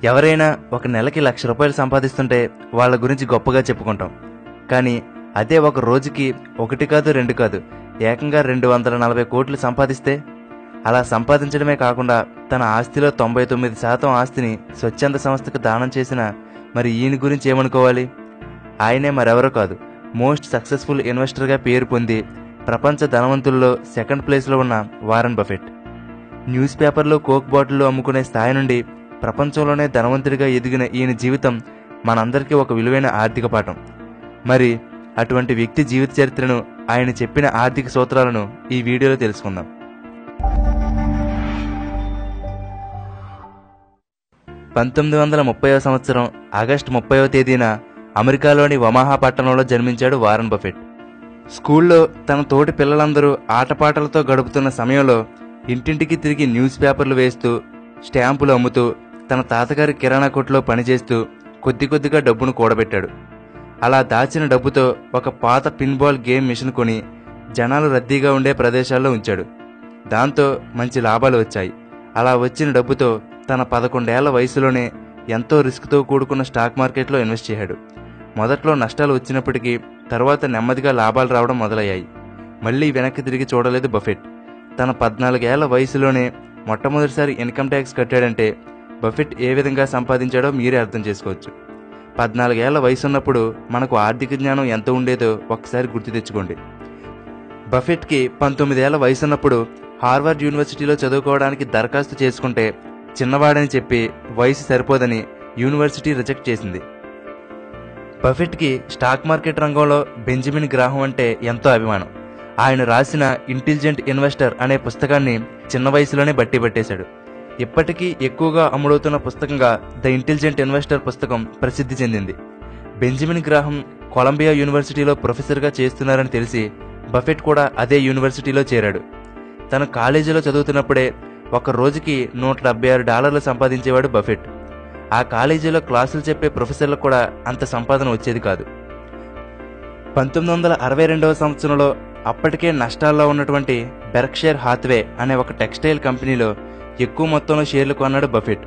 ఎవరైనా ఒక నెలకి ₹1,00,000 సంపాదిస్తుంటే వాళ్ళ గురించి గొప్పగా చెప్పుకుంటాం. కానీ అదే ఒక రోజుకి 1 కాదు 2 కాదు ఏకంగా 240 కోట్లు సంపాదిస్తే, అలా సంపాదించడమే కాకుండా తన ఆస్తిలో 99% ఆస్తిని స్వచ్ఛంద సంస్థకు దానం చేసిన మరి ఈయన గురించి ఏమనుకోవాలి? ఆయనే మరెవరో కాదు, మోస్ట్ సక్సెస్ఫుల్ ఇన్వెస్టర్గా పేరు పొంది ప్రపంచ ధనవంతుల్లో 2nd ప్లేస్లో ఉన్న వారన్ బఫెట్. న్యూస్ పేపర్లో కోక్ బాటిల్లో అమ్ముకునే స్థాయి నుండి ప్రపంచంలోనే ధనవంతుడిగా ఎదిగిన ఈయన జీవితం మనందరికీ ఒక విలువైన ఆర్థిక పాఠం. మరి అటువంటి వ్యక్తి జీవిత చరిత్రను, ఆయన చెప్పిన ఆర్థిక సూత్రాలను ఈ వీడియోలో తెలుసుకుందాం. 1930వ సంవత్సరం ఆగస్టు 30వ తేదీన అమెరికాలోని ఒమాహా పట్టణంలో జన్మించాడు వారన్ బఫెట్. స్కూల్లో తన తోటి పిల్లలందరూ ఆటపాటలతో గడుపుతున్న సమయంలో ఇంటింటికి తిరిగి న్యూస్ పేపర్లు వేస్తూ, స్టాంపులు అమ్ముతూ, తన తాతగారి కిరాణా కొట్టులో పనిచేస్తూ కొద్ది కొద్దిగా డబ్బును కూడబెట్టాడు. అలా దాచిన డబ్బుతో ఒక పాత పిన్బాల్ గేమ్ మిషన్ కొని జనాలు రద్దీగా ఉండే ప్రదేశాల్లో ఉంచాడు. దాంతో మంచి లాభాలు వచ్చాయి. అలా వచ్చిన డబ్బుతో తన 11 ఏళ్ల వయసులోనే ఎంతో రిస్క్తో కూడుకున్న స్టాక్ మార్కెట్లో ఇన్వెస్ట్ చేశాడు. మొదట్లో నష్టాలు వచ్చినప్పటికీ తర్వాత నెమ్మదిగా లాభాలు రావడం మొదలయ్యాయి. మళ్లీ వెనక్కి తిరిగి చూడలేదు బఫెట్. తన 14 ఏళ్ల వయసులోనే మొట్టమొదటిసారి ఇన్కమ్ ట్యాక్స్ కట్టాడంటే బఫెట్ ఏ విధంగా సంపాదించాడో మీరే అర్థం చేసుకోవచ్చు. 14 ఏళ్ల వయసున్నప్పుడు మనకు ఆర్థిక జ్ఞానం ఎంత ఉండేదో ఒకసారి గుర్తు తెచ్చుకోండి. బఫెట్కి 19 ఏళ్ల వయసున్నప్పుడు హార్వర్డ్ యూనివర్సిటీలో చదువుకోవడానికి దరఖాస్తు చేసుకుంటే చిన్నవాడని చెప్పి వయసు సరిపోదని యూనివర్సిటీ రిజెక్ట్ చేసింది. బఫెట్కి స్టాక్ మార్కెట్ రంగంలో బెంజమిన్ గ్రాహం అంటే ఎంతో అభిమానం. ఆయన రాసిన ఇంటెలిజెంట్ ఇన్వెస్టర్ అనే పుస్తకాన్ని చిన్న వయసులోనే బట్టి పట్టేశాడు. ఇప్పటికీ ఎక్కువగా అమ్ముడవుతున్న పుస్తకంగా ద ఇంటెలిజెంట్ ఇన్వెస్టర్ పుస్తకం ప్రసిద్ధి చెందింది. బెంజమిన్ గ్రాహం కొలంబియా యూనివర్సిటీలో ప్రొఫెసర్గా చేస్తున్నారని తెలిసి బఫెట్ కూడా అదే యూనివర్సిటీలో చేరాడు. తన కాలేజీలో చదువుతున్నప్పుడే ఒక రోజుకి $176 సంపాదించేవాడు బఫెట్. ఆ కాలేజీలో క్లాసులు చెప్పే ప్రొఫెసర్లకు కూడా అంత సంపాదన వచ్చేది కాదు. 1962వ సంవత్సరంలో అప్పటికే నష్టాల్లో ఉన్నటువంటి బెర్క్షైర్ హాత్వే అనే ఒక టెక్స్టైల్ కంపెనీలో ఎక్కువ మొత్తంలో షేర్లు కొన్నాడు బఫెట్.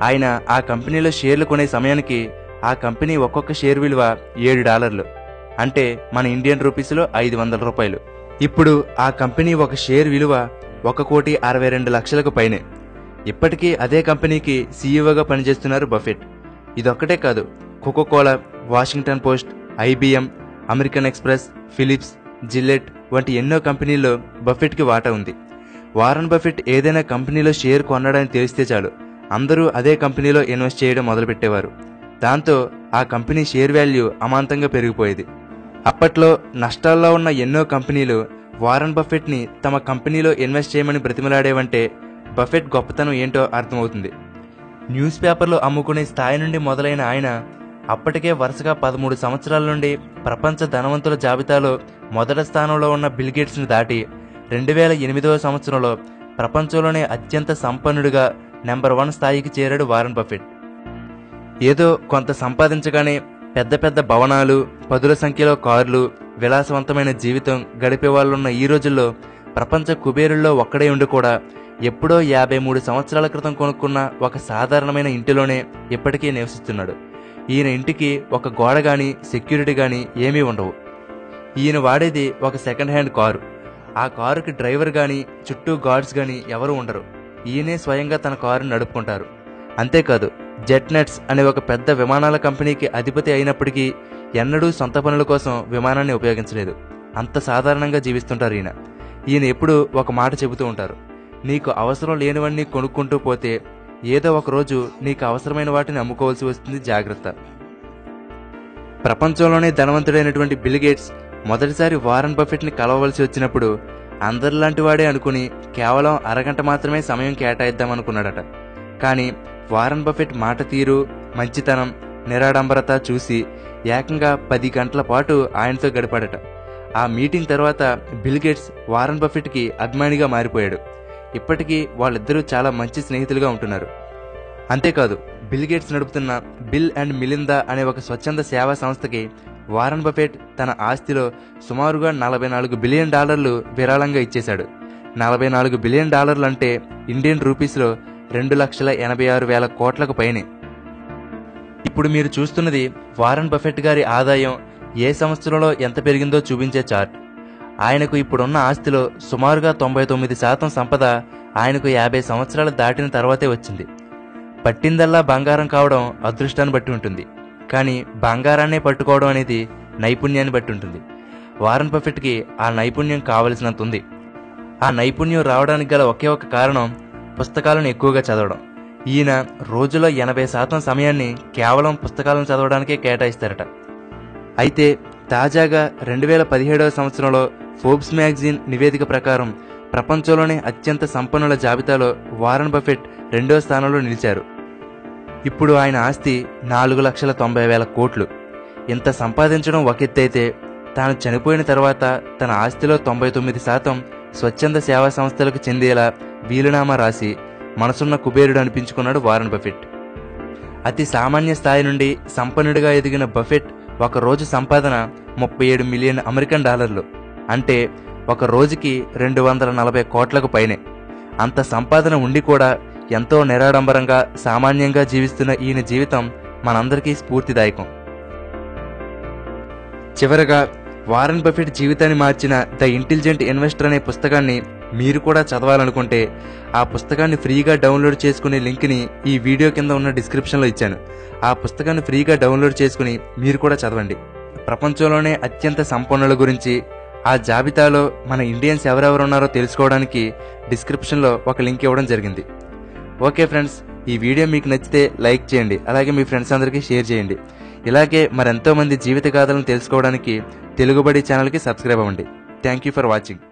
ఆయన ఆ కంపెనీలో షేర్లు కొనే సమయానికి ఆ కంపెనీ ఒక్కొక్క షేర్ విలువ $7, అంటే మన ఇండియన్ రూపీస్లో $500. ఇప్పుడు ఆ కంపెనీ ఒక షేర్ విలువ 1,62,00,000 పైనే. ఇప్పటికీ అదే కంపెనీకి సీఈఓగా పనిచేస్తున్నారు బఫెట్. ఇదొక్కటే కాదు, Coca Cola, Washington Post, IBM, American Express, Philips, Gillette వంటి ఎన్నో కంపెనీల్లో బఫెట్కి వాటా ఉంది. వారన్ బఫెట్ ఏదైనా కంపెనీలో షేర్ కొన్నాడని తెలిస్తే చాలు అందరూ అదే కంపెనీలో ఇన్వెస్ట్ చేయడం మొదలుపెట్టేవారు. దాంతో ఆ కంపెనీ షేర్ వాల్యూ అమాంతంగా పెరిగిపోయేది. అప్పట్లో నష్టాల్లో ఉన్న ఎన్నో కంపెనీలు వారన్ బఫెట్ని తమ కంపెనీలో ఇన్వెస్ట్ చేయమని బ్రతిమలాడేవంటే బఫెట్ గొప్పతనం ఏంటో అర్థమవుతుంది. న్యూస్ పేపర్లో అమ్ముకునే స్థాయి నుండి మొదలైన ఆయన అప్పటికే వరుసగా 13 సంవత్సరాల నుండి ప్రపంచ ధనవంతుల జాబితాలో మొదటి స్థానంలో ఉన్న బిల్ గేట్స్ని దాటి 2008వ సంవత్సరంలో ప్రపంచంలోనే అత్యంత సంపన్నుడిగా నెంబర్ 1 స్థాయికి చేరాడు వారన్ బఫెట్. ఏదో కొంత సంపాదించగానే పెద్ద పెద్ద భవనాలు, పదుల సంఖ్యలో కార్లు, విలాసవంతమైన జీవితం గడిపే వాళ్ళున్న ఈ రోజుల్లో ప్రపంచ కుబేరుల్లో ఒక్కడే ఉండి కూడా ఎప్పుడో 53 సంవత్సరాల క్రితం కొనుక్కున్న ఒక సాధారణమైన ఇంటిలోనే ఇప్పటికీ నివసిస్తున్నాడు. ఈయన ఇంటికి ఒక గోడ గాని, సెక్యూరిటీ గాని ఏమీ ఉండవు. ఈయన వాడేది ఒక సెకండ్ హ్యాండ్ కారు. ఆ కారుకి డ్రైవర్ గాని, చుట్టూ గార్డ్స్ గాని ఎవరూ ఉండరు. ఈయనే స్వయంగా తన కారును నడుపుకుంటారు. అంతేకాదు, జెట్ నెట్స్ అనే ఒక పెద్ద విమానాల కంపెనీకి అధిపతి అయినప్పటికీ ఎన్నడూ సొంత పనుల కోసం విమానాన్ని ఉపయోగించలేదు. అంత సాధారణంగా జీవిస్తుంటారు ఈయన. ఈయన ఎప్పుడూ ఒక మాట చెబుతూ ఉంటారు, నీకు అవసరం లేనివన్నీ కొనుక్కుంటూ పోతే ఏదో ఒకరోజు నీకు అవసరమైన వాటిని అమ్ముకోవాల్సి వస్తుంది, జాగ్రత్త. ప్రపంచంలోనే ధనవంతుడైనటువంటి బిల్ గేట్స్ మొదటిసారి వారన్ బఫెట్ని కలవవలసి వచ్చినప్పుడు అందరిలాంటి వాడే అనుకుని కేవలం అరగంట మాత్రమే సమయం కేటాయిద్దామనుకున్నాడట. కానీ వారన్ బఫెట్ మాట తీరు, మంచితనం, నిరాడంబరత చూసి ఏకంగా 10 గంటల పాటు ఆయనతో గడిపాడట. ఆ మీటింగ్ తర్వాత బిల్ గేట్స్ వారన్ బఫెట్కి అభిమానిగా మారిపోయాడు. ఇప్పటికీ వాళ్ళిద్దరూ చాలా మంచి స్నేహితులుగా ఉంటున్నారు. అంతేకాదు, బిల్ గేట్స్ నడుపుతున్న బిల్ అండ్ మిలిందా అనే ఒక స్వచ్ఛంద సేవా సంస్థకి వారన్ బఫెట్ తన ఆస్తిలో సుమారుగా $44 బిలియన్ విరాళంగా ఇచ్చేశాడు. $44 బిలియన్ అంటే ఇండియన్ రూపీస్లో 2,86,000 కోట్లకు పైనే. ఇప్పుడు మీరు చూస్తున్నది వారన్ బఫెట్ గారి ఆదాయం ఏ సంవత్సరంలో ఎంత పెరిగిందో చూపించే చార్ట్. ఆయనకు ఇప్పుడున్న ఆస్తిలో సుమారుగా 99% సంపద ఆయనకు 50 సంవత్సరాలు దాటిన తర్వాతే వచ్చింది. పట్టిందల్లా బంగారం కావడం అదృష్టాన్ని బట్టి ఉంటుంది, కానీ బంగారాన్నే పట్టుకోవడం అనేది నైపుణ్యాన్ని బట్టి ఉంటుంది. వారన్ బఫెట్కి ఆ నైపుణ్యం కావలసినంత ఉంది. ఆ నైపుణ్యం రావడానికి గల ఒకే ఒక కారణం పుస్తకాలను ఎక్కువగా చదవడం. ఈయన రోజులో 80% సమయాన్ని కేవలం పుస్తకాలను చదవడానికే కేటాయిస్తారట. అయితే తాజాగా 2017వ సంవత్సరంలో ఫోర్బ్స్ మ్యాగజైన్ నివేదిక ప్రకారం ప్రపంచంలోనే అత్యంత సంపన్నుల జాబితాలో వారన్ బఫెట్ 2వ స్థానంలో నిలిచారు. ఇప్పుడు ఆయన ఆస్తి 4,90,000 కోట్లు. ఇంత సంపాదించడం ఒక ఎత్తైతే, తాను చనిపోయిన తర్వాత తన ఆస్తిలో 99% స్వచ్ఛంద సేవా సంస్థలకు చెందేలా వీలునామా రాసి మనసున్న కుబేరుడు అనిపించుకున్నాడు వారన్ బఫెట్. అతి సామాన్య స్థాయి నుండి సంపన్నుడిగా ఎదిగిన బఫెట్ ఒక రోజు సంపాదన 37 మిలియన్ అమెరికన్ డాలర్లు, అంటే ఒక రోజుకి 240 కోట్లకు పైనే. అంత సంపాదన ఉండి కూడా ఎంతో నిరాడంబరంగా సామాన్యంగా జీవిస్తున్న ఈయన జీవితం మనందరికీ స్ఫూర్తిదాయకం. చివరగా వారన్ బఫెట్ జీవితాన్ని మార్చిన ద ఇంటెలిజెంట్ ఇన్వెస్టర్ అనే పుస్తకాన్ని మీరు కూడా చదవాలనుకుంటే ఆ పుస్తకాన్ని ఫ్రీగా డౌన్లోడ్ చేసుకునే లింక్ని ఈ వీడియో కింద ఉన్న డిస్క్రిప్షన్లో ఇచ్చాను. ఆ పుస్తకాన్ని ఫ్రీగా డౌన్లోడ్ చేసుకుని మీరు కూడా చదవండి. ప్రపంచంలోనే అత్యంత సంపన్నుల గురించి, ఆ జాబితాలో మన ఇండియన్స్ ఎవరెవరు ఉన్నారో తెలుసుకోవడానికి డిస్క్రిప్షన్లో ఒక లింక్ ఇవ్వడం జరిగింది. ఓకే ఫ్రెండ్స్, ఈ వీడియో మీకు నచ్చితే లైక్ చేయండి, అలాగే మీ ఫ్రెండ్స్ అందరికీ షేర్ చేయండి. ఇలాగే మరెంతో మంది జీవిత గాథలను తెలుసుకోవడానికి తెలుగుబడి ఛానల్కి సబ్స్క్రైబ్ అవ్వండి. Thank you for watching.